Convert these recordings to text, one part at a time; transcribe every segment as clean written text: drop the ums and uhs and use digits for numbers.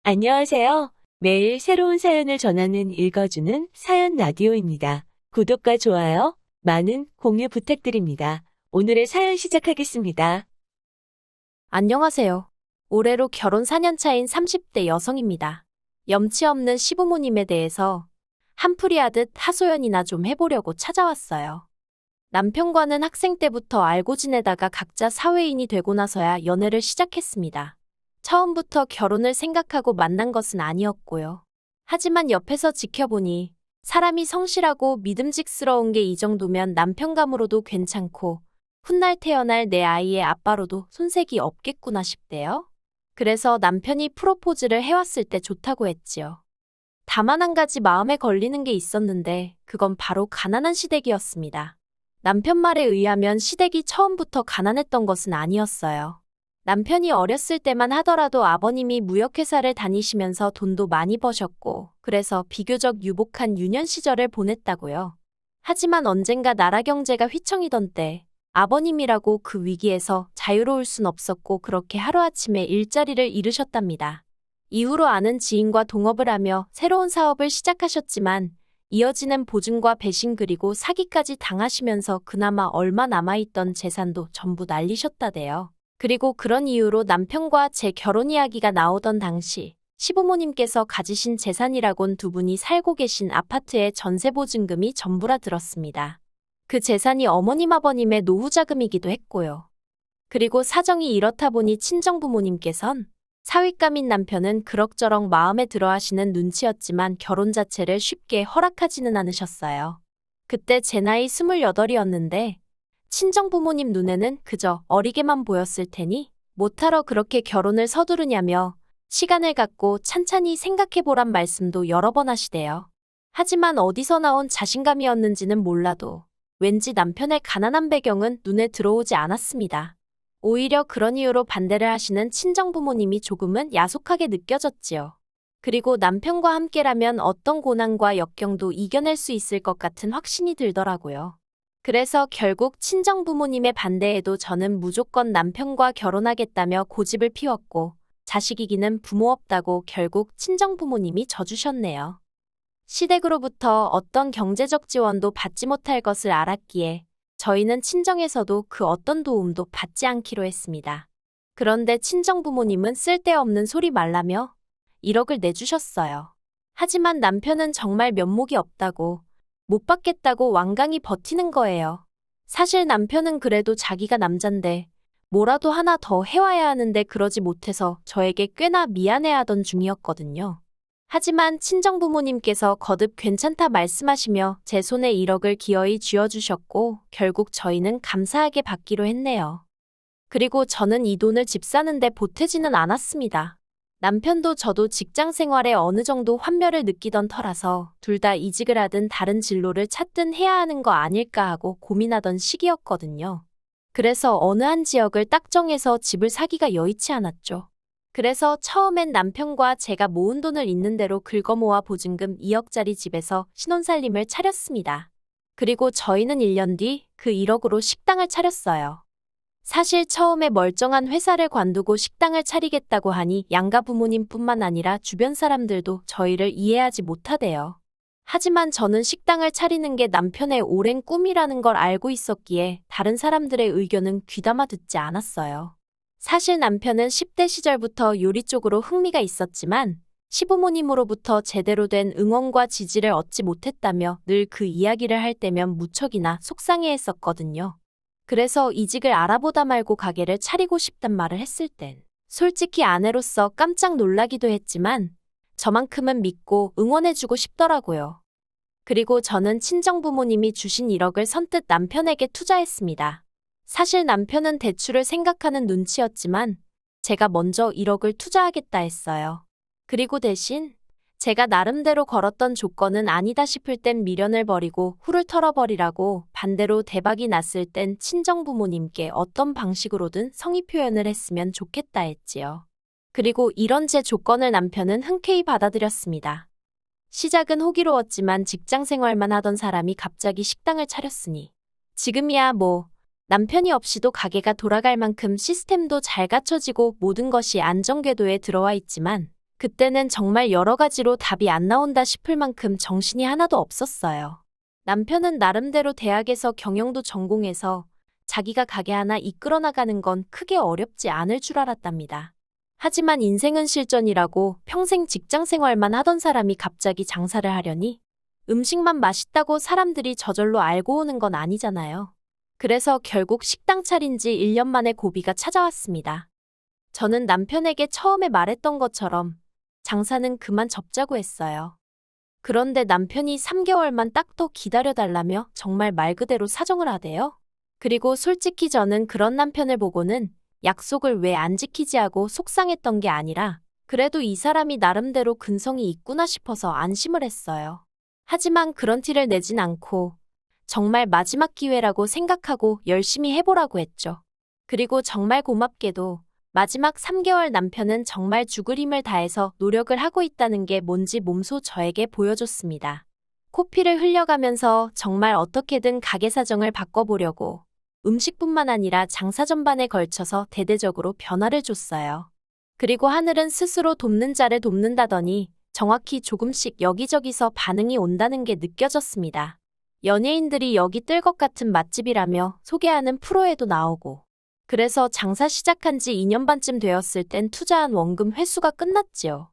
안녕하세요. 매일 새로운 사연을 전하는 읽어주는 사연 라디오입니다. 구독과 좋아요, 많은 공유 부탁드립니다. 오늘의 사연 시작하겠습니다. 안녕하세요. 올해로 결혼 4년 차인 30대 여성입니다. 염치 없는 시부모님에 대해서 한풀이 하듯 하소연이나 좀 해보려고 찾아왔어요. 남편과는 학생 때부터 알고 지내다가 각자 사회인이 되고 나서야 연애를 시작했습니다. 처음부터 결혼을 생각하고 만난 것은 아니었고요. 하지만 옆에서 지켜보니 사람이 성실하고 믿음직스러운 게 이 정도면 남편감으로도 괜찮고 훗날 태어날 내 아이의 아빠로도 손색이 없겠구나 싶대요. 그래서 남편이 프로포즈를 해왔을 때 좋다고 했지요. 다만 한 가지 마음에 걸리는 게 있었는데 그건 바로 가난한 시댁이었습니다. 남편 말에 의하면 시댁이 처음부터 가난했던 것은 아니었어요. 남편이 어렸을 때만 하더라도 아버님이 무역회사를 다니시면서 돈도 많이 버셨고 그래서 비교적 유복한 유년 시절을 보냈다고요. 하지만 언젠가 나라 경제가 휘청이던 때 아버님이라고 그 위기에서 자유로울 순 없었고 그렇게 하루아침에 일자리를 잃으셨답니다. 이후로 아는 지인과 동업을 하며 새로운 사업을 시작하셨지만 이어지는 보증과 배신 그리고 사기까지 당하시면서 그나마 얼마 남아있던 재산도 전부 날리셨다대요. 그리고 그런 이유로 남편과 제 결혼 이야기가 나오던 당시 시부모님께서 가지신 재산이라곤 두 분이 살고 계신 아파트의 전세보증금이 전부라 들었습니다. 그 재산이 어머님 아버님의 노후자금이기도 했고요. 그리고 사정이 이렇다 보니 친정부모님께선 사윗감인 남편은 그럭저럭 마음에 들어 하시는 눈치였지만 결혼 자체를 쉽게 허락하지는 않으셨어요. 그때 제 나이 28이었는데 친정부모님 눈에는 그저 어리게만 보였을 테니 못하러 그렇게 결혼을 서두르냐며 시간을 갖고 찬찬히 생각해보란 말씀도 여러 번 하시대요. 하지만 어디서 나온 자신감이었는지는 몰라도 왠지 남편의 가난한 배경은 눈에 들어오지 않았습니다. 오히려 그런 이유로 반대를 하시는 친정부모님이 조금은 야속하게 느껴졌지요. 그리고 남편과 함께라면 어떤 고난과 역경도 이겨낼 수 있을 것 같은 확신이 들더라고요. 그래서 결국 친정부모님의 반대에도 저는 무조건 남편과 결혼하겠다며 고집을 피웠고 자식이기는 부모 없다고 결국 친정부모님이 져주셨네요. 시댁으로부터 어떤 경제적 지원도 받지 못할 것을 알았기에 저희는 친정에서도 그 어떤 도움도 받지 않기로 했습니다. 그런데 친정부모님은 쓸데없는 소리 말라며 1억을 내주셨어요. 하지만 남편은 정말 면목이 없다고 못 받겠다고 완강히 버티는 거예요. 사실 남편은 그래도 자기가 남잔데 뭐라도 하나 더 해와야 하는데 그러지 못해서 저에게 꽤나 미안해하던 중이었거든요. 하지만 친정부모님께서 거듭 괜찮다 말씀하시며 제 손에 1억을 기어이 쥐어주셨고 결국 저희는 감사하게 받기로 했네요. 그리고 저는 이 돈을 집 사는데 보태지는 않았습니다. 남편도 저도 직장 생활에 어느 정도 환멸을 느끼던 터라서 둘 다 이직을 하든 다른 진로를 찾든 해야 하는 거 아닐까 하고 고민하던 시기였거든요. 그래서 어느 한 지역을 딱 정해서 집을 사기가 여의치 않았죠. 그래서 처음엔 남편과 제가 모은 돈을 있는 대로 긁어모아 보증금 2억짜리 집에서 신혼살림을 차렸습니다. 그리고 저희는 1년 뒤 그 1억으로 식당을 차렸어요. 사실 처음에 멀쩡한 회사를 관두고 식당을 차리겠다고 하니 양가 부모님뿐만 아니라 주변 사람들도 저희를 이해하지 못하대요. 하지만 저는 식당을 차리는 게 남편의 오랜 꿈이라는 걸 알고 있었기에 다른 사람들의 의견은 귀담아 듣지 않았어요. 사실 남편은 10대 시절부터 요리 쪽으로 흥미가 있었지만 시부모님으로부터 제대로 된 응원과 지지를 얻지 못했다며 늘 그 이야기를 할 때면 무척이나 속상해했었거든요. 그래서 이직을 알아보다 말고 가게를 차리고 싶단 말을 했을 땐 솔직히 아내로서 깜짝 놀라기도 했지만 저만큼은 믿고 응원해주고 싶더라고요. 그리고 저는 친정부모님이 주신 1억을 선뜻 남편에게 투자했습니다. 사실 남편은 대출을 생각하는 눈치였지만 제가 먼저 1억을 투자하겠다 했어요. 그리고 대신 제가 나름대로 걸었던 조건은 아니다 싶을 땐 미련을 버리고 후를 털어버리라고 반대로 대박이 났을 땐 친정부모님께 어떤 방식으로든 성의 표현을 했으면 좋겠다 했지요. 그리고 이런 제 조건을 남편은 흔쾌히 받아들였습니다. 시작은 호기로웠지만 직장 생활만 하던 사람이 갑자기 식당을 차렸으니 지금이야 뭐 남편이 없이도 가게가 돌아갈 만큼 시스템도 잘 갖춰지고 모든 것이 안정궤도에 들어와 있지만 그때는 정말 여러 가지로 답이 안 나온다 싶을 만큼 정신이 하나도 없었어요. 남편은 나름대로 대학에서 경영도 전공해서 자기가 가게 하나 이끌어 나가는 건 크게 어렵지 않을 줄 알았답니다. 하지만 인생은 실전이라고 평생 직장 생활만 하던 사람이 갑자기 장사를 하려니 음식만 맛있다고 사람들이 저절로 알고 오는 건 아니잖아요. 그래서 결국 식당 차린 지 1년 만에 고비가 찾아왔습니다. 저는 남편에게 처음에 말했던 것처럼 장사는 그만 접자고 했어요. 그런데 남편이 3개월만 딱 더 기다려달라며 정말 말 그대로 사정을 하대요. 그리고 솔직히 저는 그런 남편을 보고는 약속을 왜 안 지키지 하고 속상했던 게 아니라 그래도 이 사람이 나름대로 근성이 있구나 싶어서 안심을 했어요. 하지만 그런 티를 내진 않고 정말 마지막 기회라고 생각하고 열심히 해보라고 했죠. 그리고 정말 고맙게도 마지막 3개월 남편은 정말 죽을 힘을 다해서 노력을 하고 있다는 게 뭔지 몸소 저에게 보여줬습니다. 코피를 흘려가면서 정말 어떻게든 가게 사정을 바꿔보려고 음식뿐만 아니라 장사 전반에 걸쳐서 대대적으로 변화를 줬어요. 그리고 하늘은 스스로 돕는 자를 돕는다더니 정확히 조금씩 여기저기서 반응이 온다는 게 느껴졌습니다. 연예인들이 여기 뜰 것 같은 맛집이라며 소개하는 프로에도 나오고 그래서 장사 시작한 지 2년 반쯤 되었을 땐 투자한 원금 회수가 끝났지요.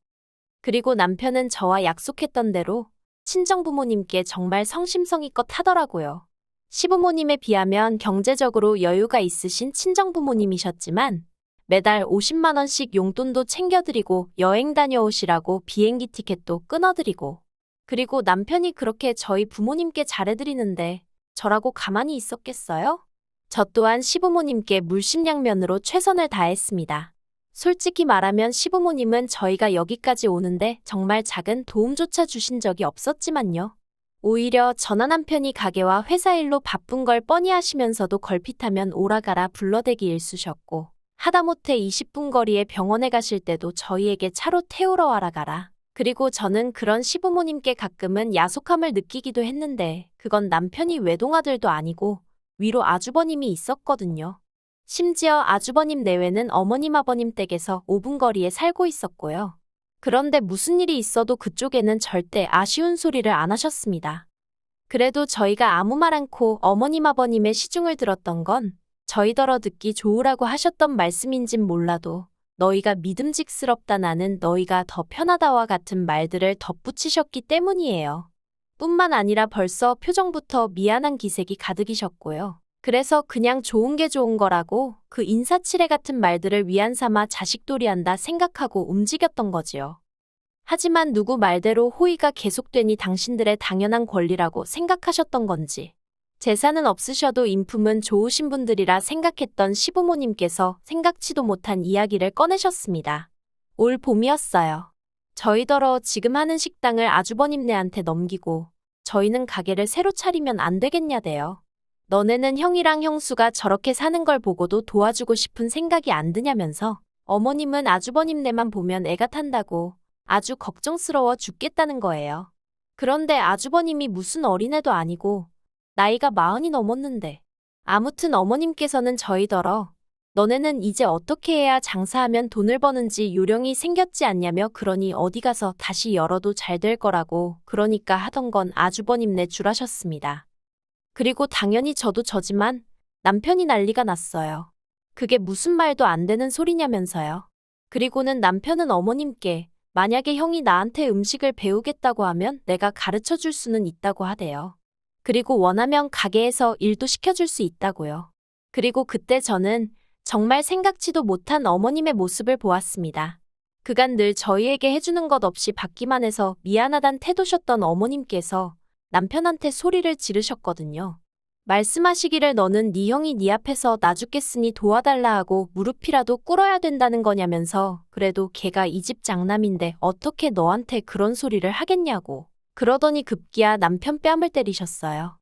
그리고 남편은 저와 약속했던 대로 친정부모님께 정말 성심성의껏 하더라고요. 시부모님에 비하면 경제적으로 여유가 있으신 친정부모님이셨지만 매달 50만 원씩 용돈도 챙겨드리고 여행 다녀오시라고 비행기 티켓도 끊어드리고 그리고 남편이 그렇게 저희 부모님께 잘해드리는데 저라고 가만히 있었겠어요? 저 또한 시부모님께 물심양면으로 최선을 다했습니다. 솔직히 말하면 시부모님은 저희가 여기까지 오는데 정말 작은 도움조차 주신 적이 없었지만요. 오히려 저나 남편이 가게와 회사 일로 바쁜 걸 뻔히 하시면서도 걸핏하면 오라가라 불러대기 일쑤셨고 하다못해 20분 거리에 병원에 가실 때도 저희에게 차로 태우러 와라 가라. 그리고 저는 그런 시부모님께 가끔은 야속함을 느끼기도 했는데 그건 남편이 외동아들도 아니고 위로 아주버님이 있었거든요. 심지어 아주버님 내외는 어머님 아버님 댁에서 5분 거리에 살고 있었고요. 그런데 무슨 일이 있어도 그쪽에는 절대 아쉬운 소리를 안 하셨습니다. 그래도 저희가 아무 말 않고 어머님 아버님의 시중을 들었던 건 저희더러 듣기 좋으라고 하셨던 말씀인진 몰라도 너희가 믿음직스럽다 나는 너희가 더 편하다와 같은 말들을 덧붙이셨기 때문이에요. 뿐만 아니라 벌써 표정부터 미안한 기색이 가득이셨고요. 그래서 그냥 좋은 게 좋은 거라고 그 인사치레 같은 말들을 위안 삼아 자식돌이한다 생각하고 움직였던 거지요. 하지만 누구 말대로 호의가 계속되니 당신들의 당연한 권리라고 생각하셨던 건지 재산은 없으셔도 인품은 좋으신 분들이라 생각했던 시부모님께서 생각지도 못한 이야기를 꺼내셨습니다. 올 봄이었어요. 저희더러 지금 하는 식당을 아주버님네한테 넘기고 저희는 가게를 새로 차리면 안 되겠냐대요. 너네는 형이랑 형수가 저렇게 사는 걸 보고도 도와주고 싶은 생각이 안 드냐면서 어머님은 아주버님네만 보면 애가 탄다고 아주 걱정스러워 죽겠다는 거예요. 그런데 아주버님이 무슨 어린애도 아니고 나이가 40이 넘었는데 아무튼 어머님께서는 저희더러 너네는 이제 어떻게 해야 장사하면 돈을 버는지 요령이 생겼지 않냐며 그러니 어디 가서 다시 열어도 잘 될 거라고 그러니까 하던 건 아주버님네 줄하셨습니다. 그리고 당연히 저도 저지만 남편이 난리가 났어요. 그게 무슨 말도 안 되는 소리냐면서요. 그리고는 남편은 어머님께 만약에 형이 나한테 음식을 배우겠다고 하면 내가 가르쳐 줄 수는 있다고 하대요. 그리고 원하면 가게에서 일도 시켜줄 수 있다고요. 그리고 그때 저는 정말 생각지도 못한 어머님의 모습을 보았습니다. 그간 늘 저희에게 해주는 것 없이 받기만 해서 미안하단 태도셨던 어머님께서 남편한테 소리를 지르셨거든요. 말씀하시기를 너는 네 형이 네 앞에서 나 죽겠으니 도와달라 하고 무릎이라도 꿇어야 된다는 거냐면서 그래도 걔가 이 집 장남인데 어떻게 너한테 그런 소리를 하겠냐고 그러더니 급기야 남편 뺨을 때리셨어요.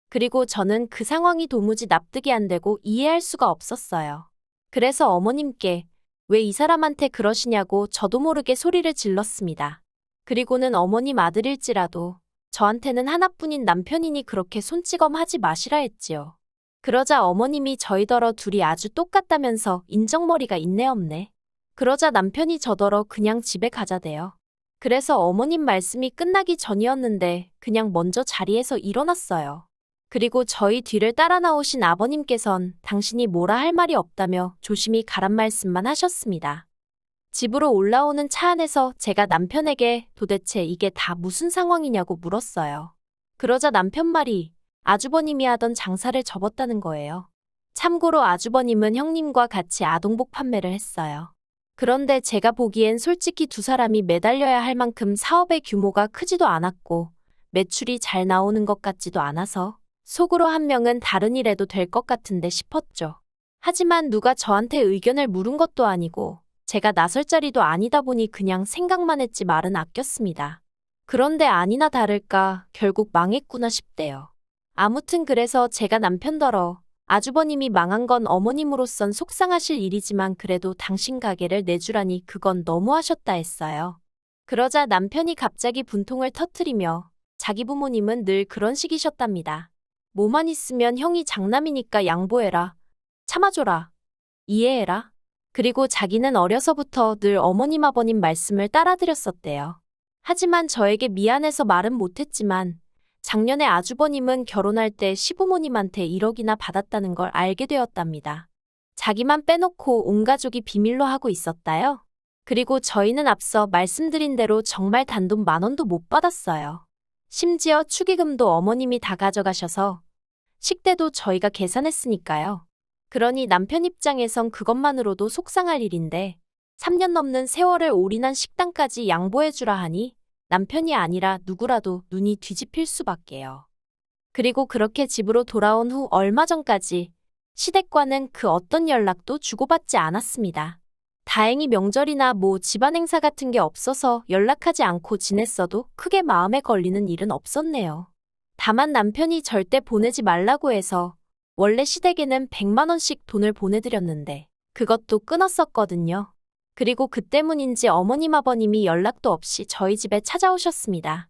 그리고 저는 그 상황이 도무지 납득이 안 되고 이해할 수가 없었어요. 그래서 어머님께 왜 이 사람한테 그러시냐고 저도 모르게 소리를 질렀습니다. 그리고는 어머님 아들일지라도 저한테는 하나뿐인 남편이니 그렇게 손찌검하지 마시라 했지요. 그러자 어머님이 저희더러 둘이 아주 똑같다면서 인정머리가 있네 없네. 그러자 남편이 저더러 그냥 집에 가자대요. 그래서 어머님 말씀이 끝나기 전이었는데 그냥 먼저 자리에서 일어났어요. 그리고 저희 뒤를 따라 나오신 아버님께선 당신이 뭐라 할 말이 없다며 조심히 가란 말씀만 하셨습니다. 집으로 올라오는 차 안에서 제가 남편에게 도대체 이게 다 무슨 상황이냐고 물었어요. 그러자 남편 말이 아주버님이 하던 장사를 접었다는 거예요. 참고로 아주버님은 형님과 같이 아동복 판매를 했어요. 그런데 제가 보기엔 솔직히 두 사람이 매달려야 할 만큼 사업의 규모가 크지도 않았고 매출이 잘 나오는 것 같지도 않아서 속으로 한 명은 다른 일 해도 될 것 같은데 싶었죠. 하지만 누가 저한테 의견을 물은 것도 아니고 제가 나설 자리도 아니다 보니 그냥 생각만 했지 말은 아꼈습니다. 그런데 아니나 다를까 결국 망했구나 싶대요. 아무튼 그래서 제가 남편더러 아주버님이 망한 건 어머님으로선 속상하실 일이지만 그래도 당신 가게를 내주라니 그건 너무하셨다 했어요. 그러자 남편이 갑자기 분통을 터뜨리며 자기 부모님은 늘 그런 식이셨답니다. 뭐만 있으면 형이 장남이니까 양보해라. 참아줘라. 이해해라. 그리고 자기는 어려서부터 늘 어머님 아버님 말씀을 따라드렸었대요. 하지만 저에게 미안해서 말은 못했지만 작년에 아주버님은 결혼할 때 시부모님한테 1억이나 받았다는 걸 알게 되었답니다. 자기만 빼놓고 온 가족이 비밀로 하고 있었다요. 그리고 저희는 앞서 말씀드린 대로 정말 단돈 10,000원도 못 받았어요. 심지어 축의금도 어머님이 다 가져가셔서 식대도 저희가 계산했으니까요. 그러니 남편 입장에선 그것만으로도 속상할 일인데 3년 넘는 세월을 올인한 식당까지 양보해주라 하니 남편이 아니라 누구라도 눈이 뒤집힐 수밖에요. 그리고 그렇게 집으로 돌아온 후 얼마 전까지 시댁과는 그 어떤 연락도 주고받지 않았습니다. 다행히 명절이나 집안 행사 같은 게 없어서 연락하지 않고 지냈어도 크게 마음에 걸리는 일은 없었네요. 다만 남편이 절대 보내지 말라고 해서 원래 시댁에는 100만 원씩 돈을 보내드렸는데 그것도 끊었었거든요. 그리고 그 때문인지 어머님 아버님이 연락도 없이 저희 집에 찾아오셨습니다.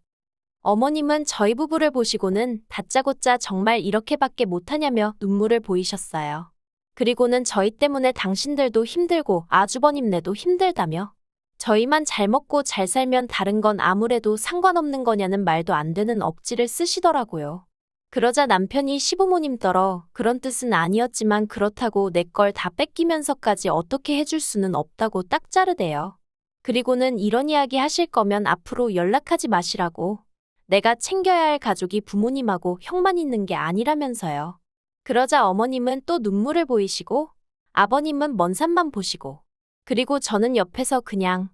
어머님은 저희 부부를 보시고는 다짜고짜 정말 이렇게밖에 못하냐며 눈물을 보이셨어요. 그리고는 저희 때문에 당신들도 힘들고 아주버님네도 힘들다며 저희만 잘 먹고 잘 살면 다른 건 아무래도 상관없는 거냐는 말도 안 되는 억지를 쓰시더라고요. 그러자 남편이 시부모님더러 그런 뜻은 아니었지만 그렇다고 내 걸 다 뺏기면서까지 어떻게 해줄 수는 없다고 딱 자르대요. 그리고는 이런 이야기 하실 거면 앞으로 연락하지 마시라고. 내가 챙겨야 할 가족이 부모님하고 형만 있는 게 아니라면서요. 그러자 어머님은 또 눈물을 보이시고 아버님은 먼 산만 보시고 그리고 저는 옆에서 그냥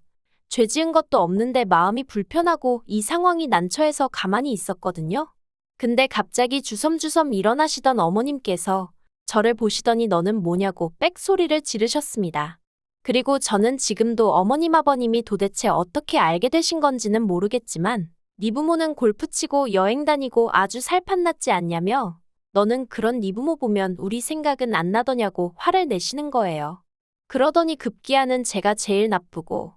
죄 지은 것도 없는데 마음이 불편하고 이 상황이 난처해서 가만히 있었거든요. 근데 갑자기 주섬주섬 일어나시던 어머님께서 저를 보시더니 너는 뭐냐고 빽소리를 지르셨습니다. 그리고 저는 지금도 어머님 아버님이 도대체 어떻게 알게 되신 건지는 모르겠지만 네 부모는 골프 치고 여행 다니고 아주 살판났지 않냐며 너는 그런 네 부모 보면 우리 생각은 안 나더냐고 화를 내시는 거예요. 그러더니 급기야는 제가 제일 나쁘고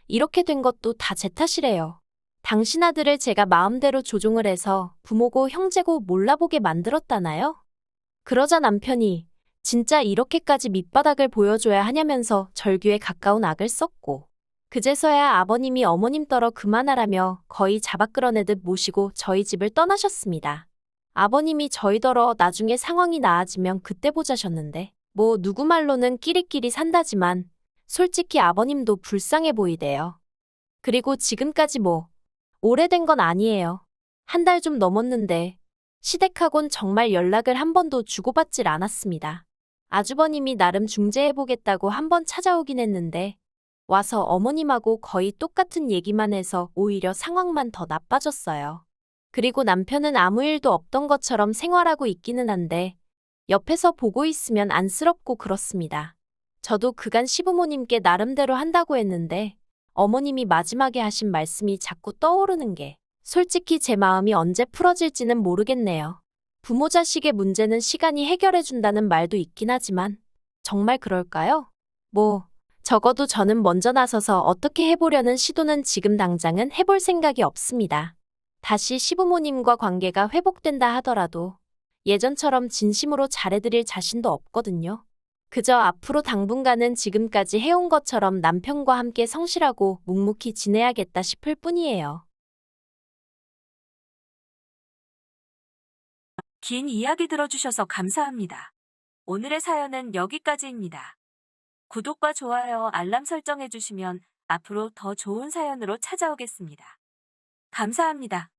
이렇게 된 것도 다 제 탓이래요. 당신 아들을 제가 마음대로 조종을 해서 부모고 형제고 몰라보게 만들었다나요? 그러자 남편이 진짜 이렇게까지 밑바닥을 보여줘야 하냐면서 절규에 가까운 악을 썼고 그제서야 아버님이 어머님 떨어 그만하라며 거의 잡아 끌어내듯 모시고 저희 집을 떠나셨습니다. 아버님이 저희더러 나중에 상황이 나아지면 그때 보자셨는데 누구 말로는 끼리끼리 산다지만 솔직히 아버님도 불쌍해 보이대요. 그리고 지금까지 오래된 건 아니에요. 한 달 좀 넘었는데 시댁하곤 정말 연락을 한 번도 주고받질 않았습니다. 아주버님이 나름 중재해보겠다고 한 번 찾아오긴 했는데 와서 어머님하고 거의 똑같은 얘기만 해서 오히려 상황만 더 나빠졌어요. 그리고 남편은 아무 일도 없던 것처럼 생활하고 있기는 한데 옆에서 보고 있으면 안쓰럽고 그렇습니다. 저도 그간 시부모님께 나름대로 한다고 했는데 어머님이 마지막에 하신 말씀이 자꾸 떠오르는 게 솔직히 제 마음이 언제 풀어질지는 모르겠네요. 부모 자식의 문제는 시간이 해결해준다는 말도 있긴 하지만 정말 그럴까요? 적어도 저는 먼저 나서서 어떻게 해보려는 시도는 지금 당장은 해볼 생각이 없습니다. 다시 시부모님과 관계가 회복된다 하더라도 예전처럼 진심으로 잘해드릴 자신도 없거든요. 그저 앞으로 당분간은 지금까지 해온 것처럼 남편과 함께 성실하고 묵묵히 지내야겠다 싶을 뿐이에요. 긴 이야기 들어주셔서 감사합니다. 오늘의 사연은 여기까지입니다. 구독과 좋아요, 알람 설정해주시면 앞으로 더 좋은 사연으로 찾아오겠습니다. 감사합니다.